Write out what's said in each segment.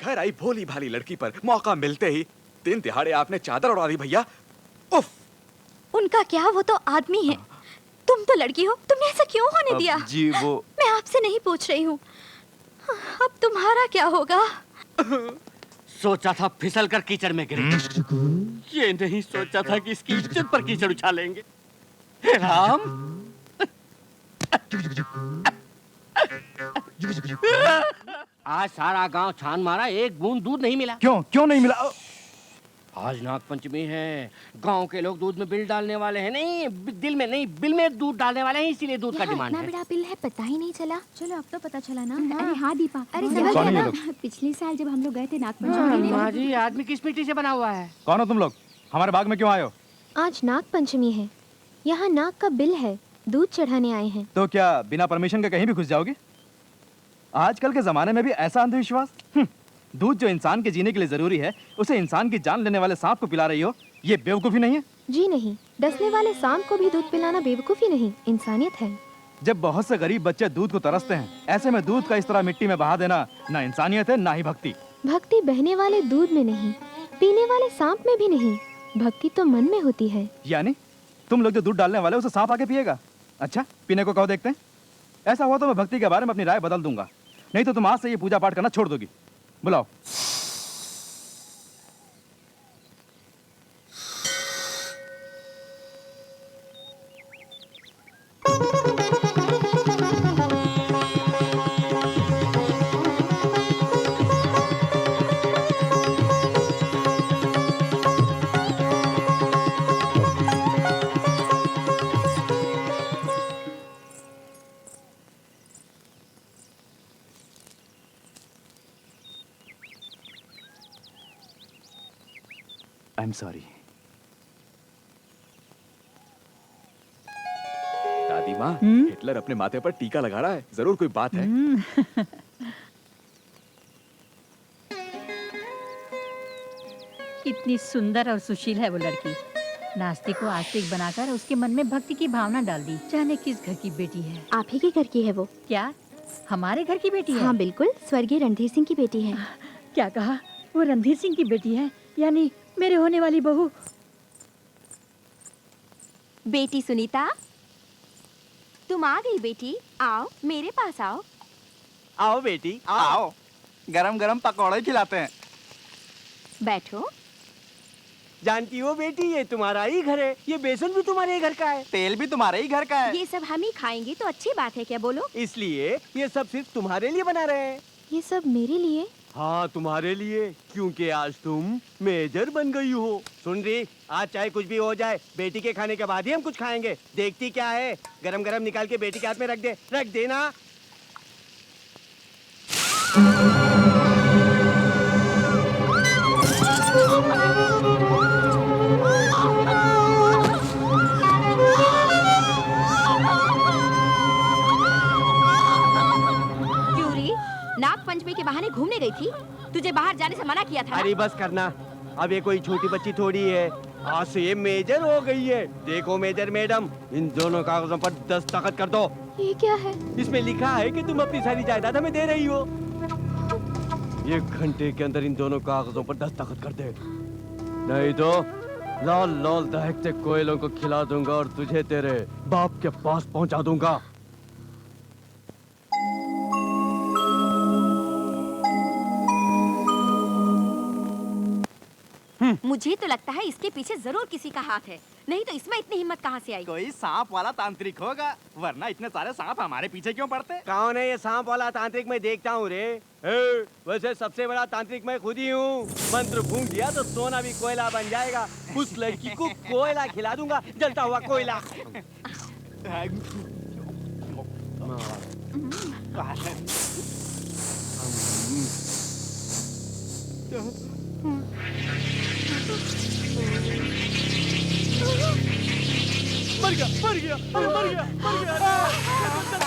घर आई भोली भाली लड़की पर मौका मिलते ही दिन दिहाड़े आपने चादर उड़ा दी भैया। उफ! उनका क्या, वो तो आदमी है। तुम तो लड़की हो, तुमने ऐसा क्यों होने दिया? जी वो मैं आपसे नहीं पूछ रही हूँ, अब तुम्हारा क्या होगा? सोचा था फिसल कर कीचड़ में गिरे, ये नहीं सोचा था कि इसकी इज्जत पर कीचड़ उछालेंगे। हे राम! आज सारा गांव छान मारा, एक बूंद दूध नहीं मिला। क्यों नहीं मिला? आज नाग पंचमी है, गांव के लोग दूध में बिल डालने वाले हैं। नहीं, दिल में नहीं, बिल में दूध डालने वाले हैं, इसीलिए दूध का डिमांड है। इतना बड़ा बिल है, पता ही नहीं चला। चलो अब तो पता चला ना। अरे हाँ दीपा, अरे हाँ, समझ गया ना। पिछले साल जब हम लोग गए थे नागपंचमी माँ जी, आदमी किस मिट्टी से बना हुआ है? कौन हो तुम लोग? हमारे बाग में क्यों आए हो? आज नाग पंचमी है, यहाँ नाग का बिल है, दूध चढ़ाने आए हैं। तो क्या बिना परमिशन के कहीं भी घुस जाओगे? आजकल के जमाने में भी ऐसा अंधविश्वास? दूध जो इंसान के जीने के लिए जरूरी है, उसे इंसान की जान लेने वाले सांप को पिला रही हो, ये बेवकूफी नहीं है? जी नहीं, डसने वाले सांप को भी दूध पिलाना बेवकूफी नहीं, इंसानियत है। जब बहुत से गरीब बच्चे दूध को तरसते हैं, ऐसे में दूध का इस तरह मिट्टी में बहा देना ना इंसानियत है ना ही भक्ति। भक्ति बहने वाले दूध में नहीं, पीने वाले सांप में भी नहीं, भक्ति तो मन में होती है। यानी तुम लोग जो दूध डालने वाले हो, उसे सांप आके पिएगा? अच्छा, पीने को कहो देखते हैं। ऐसा हुआ तो मैं भक्ति के बारे में अपनी राय बदल दूंगा, नहीं तो तुम आज से ये पूजा पाठ करना छोड़ दोगी। बुलाओ। I am sorry. दादी माँ, हिटलर अपने माथे पर टीका लगा रहा है, जरूर कोई बात है। कितनी सुंदर और सुशील है वो लड़की। नास्तिक को आस्तिक बनाकर उसके मन में भक्ति की भावना डाल दी। जाने किस घर की बेटी है। आप ही के घर की है वो। क्या हमारे घर की बेटी है? हाँ बिल्कुल, स्वर्गीय रणधीर सिंह की बेटी है। क्या कहा? वो रणधीर सिंह की बेटी है, यानी मेरे होने वाली बहू। बेटी सुनीता, तुम आ गई बेटी, आओ मेरे पास आओ। आओ बेटी आओ, गरम गरम पकौड़े खिलाते हैं। बैठो। जानती हो बेटी, ये तुम्हारा ही घर है, ये बेसन भी तुम्हारे ही घर का है, तेल भी तुम्हारे ही घर का है। ये सब हम ही खाएंगे तो अच्छी बात है क्या, बोलो? इसलिए ये सब सिर्फ तुम्हारे लिए बना रहे हैं। ये सब मेरे लिए? हाँ तुम्हारे लिए, क्योंकि आज तुम मेजर बन गई हो। सुन रही, आज चाहे कुछ भी हो जाए, बेटी के खाने के बाद ही हम कुछ खाएंगे। देखती क्या है, गरम गरम निकाल के बेटी के हाथ में रख देना। क्यों री, नाग पंचमी के बहाने घूमने गई थी? तुझे बाहर जाने से मना किया था ना? अरे बस करना, अब ये कोई छोटी बच्ची थोड़ी है, आज से ये मेजर हो गई है। देखो मेजर मैडम, इन दोनों कागजों पर दस्तखत कर दो। ये क्या है? इसमें लिखा है कि तुम अपनी सारी जायदाद हमें दे रही हो। 1 घंटे के अंदर इन दोनों कागजों पर दस्तखत कर दे, नहीं तो लाल लाल दहकते कोयलों को खिला दूंगा और तुझे तेरे बाप के पास पहुंचा दूंगा। मुझे तो लगता है इसके पीछे जरूर किसी का हाथ है, नहीं तो इसमें इतनी हिम्मत कहाँ से आई? कोई सांप वाला तांत्रिक होगा, वरना इतने सारे सांप हमारे पीछे क्यों पड़ते? कौन है ये सांप वाला तांत्रिक? मैं देखता हूँ रे। वैसे सबसे बड़ा तांत्रिक मैं खुद ही हूँ। मंत्र फूंक दिया तो सोना भी कोयला बन जाएगा। उस लड़की को कोयला खिला दूंगा, जलता हुआ कोयला। मर गया, मर गया, अरे मर गया, मर गया।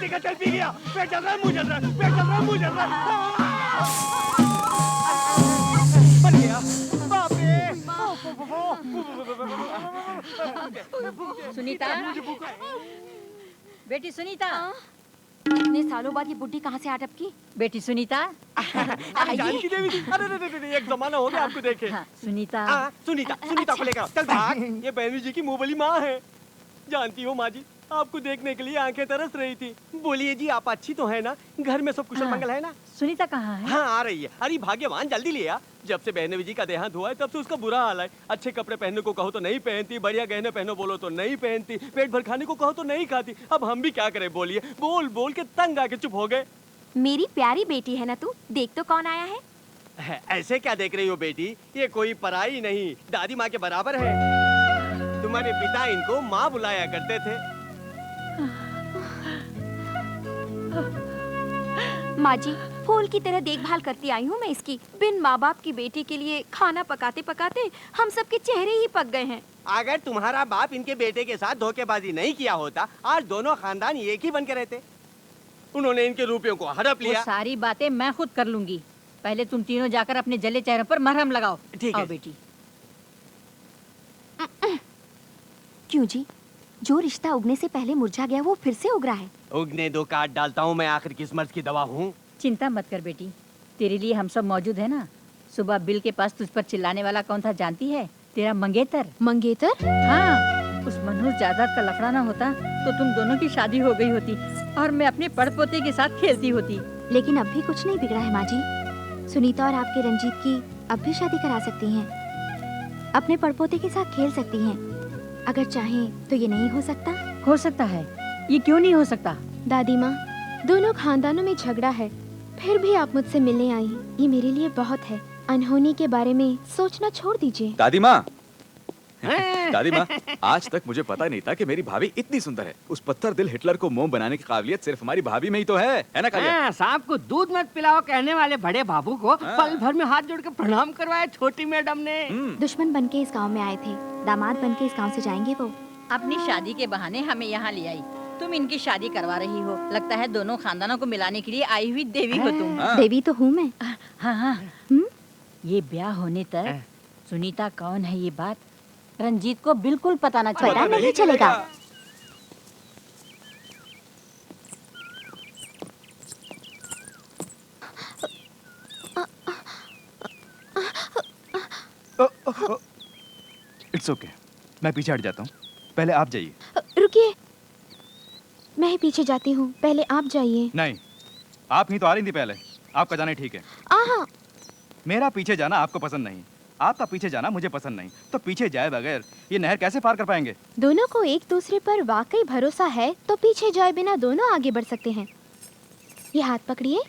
उसी का चल पी गया। पेट चल रहा है, मुंह चल रहा है, पेट चल रहा है, मुंह चल रहा है। बन गया। बाप रे। सुनीता, बेटी सुनीता, इतने सालों बाद ये बुड्ढी कहाँ से आ टपकी? बेटी सुनीता। जानकी देवी जी, अरे रे रे रे, एक जमाना हो गया आपको देखे। हाँ, सुनीता। सुनीता, सुनीता को लेकर आओ। चल भाग। ये बहनी जी की मुंह वाली माँ है। जानती हो माँ जी, आपको देखने के लिए आंखें तरस रही थी। बोलिए जी, आप अच्छी तो है ना? घर में सब कुशल हाँ। मंगल है ना? सुनीता कहाँ है? हाँ, आ रही है। अरे भाग्यवान, जल्दी ले आ। जब से बहन जी का देहांत हुआ है तब से उसका बुरा हाल है। अच्छे कपड़े पहनने को कहो तो नहीं पहनती, बढ़िया गहने पहनो बोलो तो नहीं पहनती, पेट भर खाने को कहो तो नहीं खाती। अब हम भी क्या करें बोलिए? बोल बोल के तंग आके चुप हो गए। मेरी प्यारी बेटी है ना तू? देख तो कौन आया है। ऐसे क्या देख रही हो बेटी? ये कोई पराई नहीं, दादी माँ के बराबर है। तुम्हारे पिता इनको माँ बुलाया करते थे। माँ जी, फूल की तरह देखभाल करती आई हूँ मैं इसकी। बिन माँ बाप की बेटी के लिए खाना पकाते पकाते हम सबके चेहरे ही पक गए हैं। अगर तुम्हारा बाप इनके बेटे के साथ धोखेबाजी नहीं किया होता, आज दोनों खानदान एक ही बन के रहते। उन्होंने इनके रुपयों को हड़प वो लिया। सारी बातें मैं खुद कर लूंगी। पहले तुम तीनों जाकर अपने जले चेहरों पर मरहम लगाओ। ठीक है। आओ बेटी। क्यों जी? जो रिश्ता उगने से पहले मुरझा गया वो फिर से उग रहा है। उगने दो, काट डालता हूँ मैं। आखिर किस मर्ज की दवा हूँ? चिंता मत कर बेटी, तेरे लिए हम सब मौजूद है ना। सुबह बिल के पास तुझ पर चिल्लाने वाला कौन था जानती है? तेरा मंगेतर। मंगेतर? हाँ, उस मनोज जायदाद का लफड़ा ना होता तो तुम दोनों की शादी हो गई होती और मैं अपने पड़पोते के साथ खेलती होती। लेकिन अब भी कुछ नहीं बिगड़ा है माँ जी। सुनीता और आपके रंजीत की अब भी शादी करा सकती हैं। अपने पड़पोते के साथ खेल सकती हैं। अगर चाहें तो ये नहीं हो सकता? हो सकता है, ये क्यों नहीं हो सकता? दादी माँ, दोनों खानदानों में झगड़ा है, फिर भी आप मुझसे मिलने आई, ये मेरे लिए बहुत है। अनहोनी के बारे में सोचना छोड़ दीजिए। दादी माँ, दादी माँ, आज तक मुझे पता नहीं था कि मेरी भाभी इतनी सुंदर है। उस पत्थर दिल हिटलर को मोम बनाने की काबिलियत सिर्फ हमारी भाभी में ही तो है ना कालिया? सांप को दूध मत पिलाओ कहने वाले बड़े बाबू को पल भर में हाथ जोड़ के प्रणाम करवाया छोटी मैडम ने। दुश्मन बनके इस गांव में आए थे, दामाद बनके इस गांव से जाएंगे वो। अपनी शादी के बहाने हमें यहाँ ले आई, तुम इनकी शादी करवा रही हो। लगता है दोनों खानदानों को मिलाने के लिए आई हुई देवी हो तुम। देवी तो हूँ मैं। हाँ हाँ, ये ब्याह होने तक सुनीता कौन है ये बात रंजीत को बिल्कुल पता न चलेगा। पता नहीं चलेगा। इट्स ओके, मैं पीछे हट जाता हूँ। पहले आप जाइए। रुकिए, मैं ही पीछे जाती हूँ, पहले आप जाइए। नहीं, आप ही तो आ रही थी पहले। आपका जाना ठीक है। आहा, मेरा पीछे जाना आपको पसंद नहीं, आपका पीछे जाना मुझे पसंद नहीं। तो पीछे जाए बगैर ये नहर कैसे पार कर पाएंगे? दोनों को एक दूसरे पर वाकई भरोसा है तो पीछे जाए बिना दोनों आगे बढ़ सकते हैं। ये हाथ पकड़िए।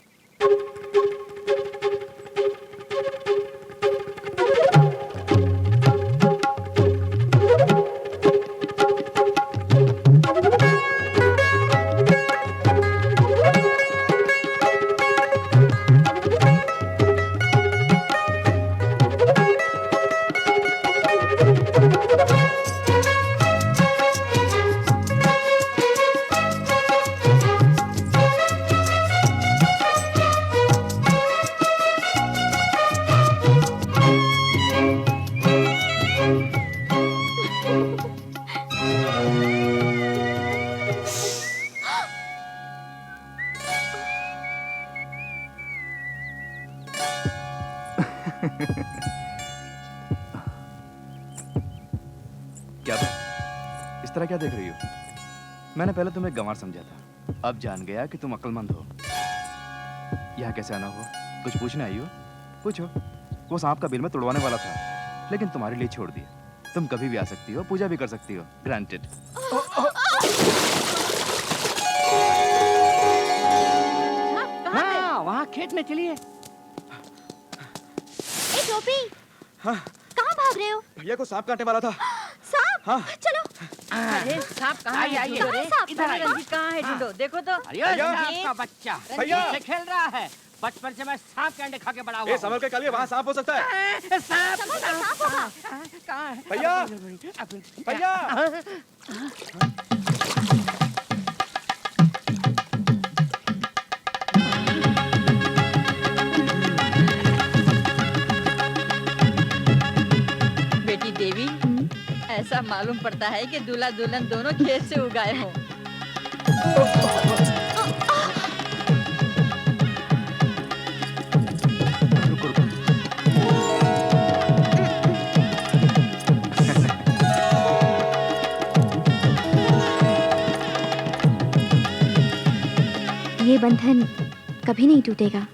क्या बात? इस तरह क्या देख रही हो? मैंने पहले तुम्हें गंवार समझा था, अब जान गया कि तुम अक्लमंद हो। यहाँ कैसे आना हो? कुछ पूछने आई हो? पूछो। वो सांप का बिल में तोड़वाने वाला था, लेकिन तुम्हारे लिए छोड़ दिया। तुम कभी भी आ सकती हो, पूजा भी कर सकती हो। ग्रांटेड। हाँ, वहाँ खेत में चलिए। ए टोपी, कहाँ भाग रहे हो? भैया को सांप काटने वाला था। सांप? हाँ। चलो। अरे सांप कहाँ है? आइए, ढूंढो रे। सांप? इधर आइए। रंजीत कहाँ है? ढूंढो, देखो तो। अरे सांप का बच्चा भैया। से खेल रहा है। बचपन से मैं सांप के अंडे खा के बड़ा हुआ ए, संभल के कालिया, वहाँ सांप हो सकता है। हूँ। सांप कहाँ है? भैया, भैया। मालूम पड़ता है कि दूल्हा दुल्हन दोनों खेत से उगाए हों। रुको रुको। ये बंधन कभी नहीं टूटेगा।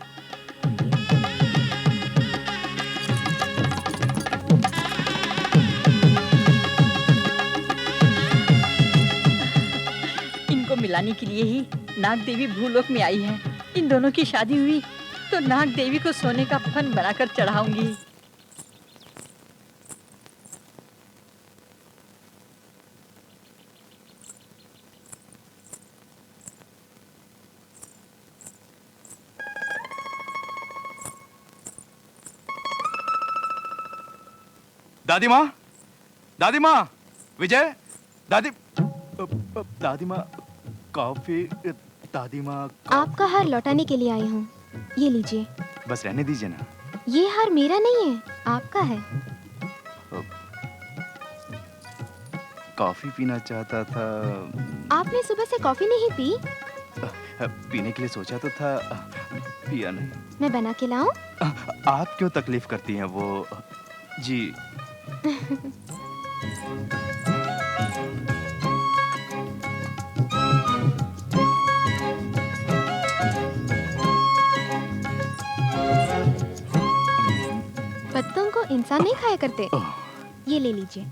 इनको मिलाने के लिए ही नाग देवी भूलोक में आई है। इन दोनों की शादी हुई तो नाग देवी को सोने का फन बनाकर चढ़ाऊंगी। दादी माँ, दादी माँ, विजय, दादी माँ, कॉफी, दादी माँ। आपका हार लौटाने के लिए आई हूँ, ये लीजिए। बस रहने दीजिए ना। ये हार मेरा नहीं है, आपका है। कॉफी पीना चाहता था। आपने सुबह से कॉफी नहीं पी? पीने के लिए सोचा तो था, पिया नहीं। मैं बना के लाऊं? आप क्यों तकलीफ करती हैं वो? जी। पत्तों को इंसान नहीं खाया करते। ये ले लीजिए।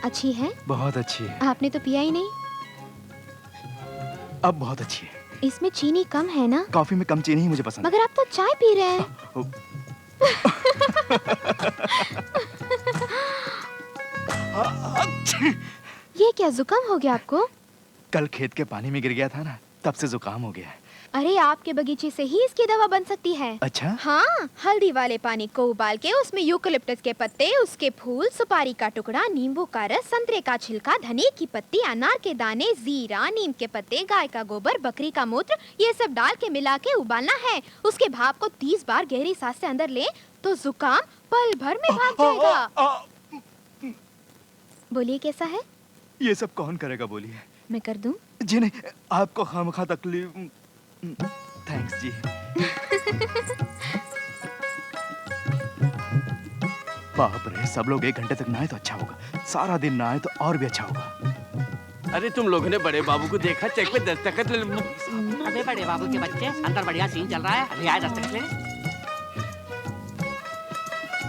अच्छी है? बहुत अच्छी है। आपने तो पिया ही नहीं। अब बहुत अच्छी है। इसमें चीनी कम है ना? कॉफी में कम चीनी ही मुझे पसंद है। मगर आप तो चाय पी रहे हैं। ये क्या जुकाम हो गया आपको? कल खेत के पानी में गिर गया था ना, तब से जुकाम हो गया है। अरे आपके बगीचे से ही इसकी दवा बन सकती है। अच्छा? हाँ, हल्दी वाले पानी को उबाल के उसमें यूकलिप्टस के पत्ते, उसके फूल, सुपारी का टुकड़ा, नींबू का रस, संतरे का छिलका, धनिया की पत्ती, अनार के दाने, जीरा, नीम के पत्ते, गाय का गोबर, बकरी का मूत्र, ये सब डाल के मिला के उबालना है। उसके भाप को 30 बार गहरी सांस से अंदर ले तो जुकाम पल भर में भाग जाएगा। बोलिए कैसा है? ये सब कौन करेगा बोलिए? मैं कर दूं? जी नहीं, आपको खामखा तकलीफ। थैंक्स जी। बाप रे, सब लोग 1 घंटे तक नहाए तो अच्छा होगा, सारा दिन नहाए तो और भी अच्छा होगा। अरे तुम लोगों ने बड़े बाबू को देखा? चेक पे दस्तखत अबे बड़े बाबू के बच्चे, अंदर बढ़िया सीन चल रहा है। अरे आए दस्तखत ले।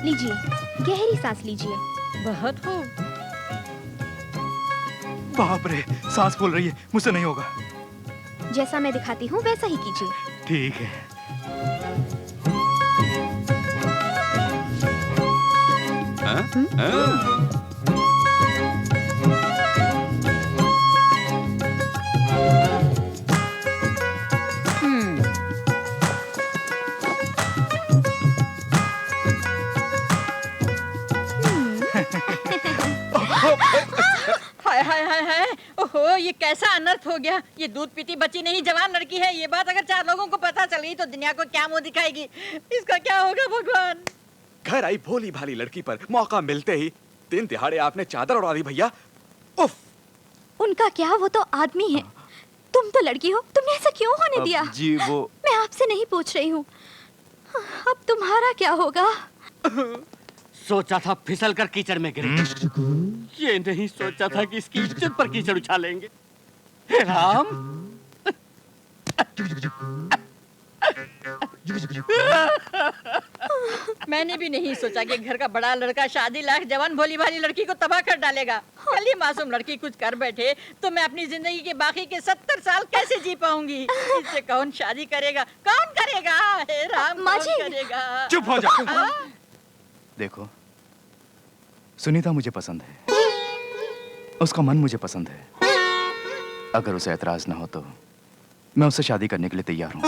लीजिए, गहरी सांस लीजिए। बहुत खूब। बाप रे, सांस फूल रही है, मुझसे नहीं होगा। जैसा मैं दिखाती हूँ वैसा ही कीजिए। ठीक है। हाँ? हाँ? हाय हाय हाय हाय, ओहो ये कैसा अनर्थ हो गया। ये दूध पीती बच्ची नहीं, जवान लड़की है। ये बात अगर 4 लोगों को पता चल गई तो दुनिया को क्या मुंह दिखाएगी। इसका क्या होगा भगवान। घर आई भोली भाली लड़की पर मौका मिलते ही दिन दिहाड़े आपने चादर उड़ा दी भैया। उफ। उनका क्या, वो तो आदमी है। तुम तो लड़की हो, तुमने ऐसा क्यों होने दिया? जी वो। मैं आपसे नहीं पूछ रही हूँ, अब तुम्हारा क्या होगा? सोचा था फिसल कर कीचड़ में गिरे, ये नहीं सोचा था कि इसकी इज्जत पर कीचड़ उछालेंगे। हे राम। मैंने भी नहीं सोचा कि घर का बड़ा लड़का शादी लायक जवान भोली भाली लड़की को तबाह कर डालेगा। कल ये मासूम लड़की कुछ कर बैठे तो मैं अपनी जिंदगी के बाकी के 70 साल कैसे जी पाऊंगी। इससे कौन शादी करेगा, कौन करेगा? हे राम, कौन करेगा? चुप हो जा। देखो, सुनीता मुझे पसंद है, उसका मन मुझे पसंद है। अगर उसे एतराज ना हो तो मैं उससे शादी करने के लिए तैयार हूँ।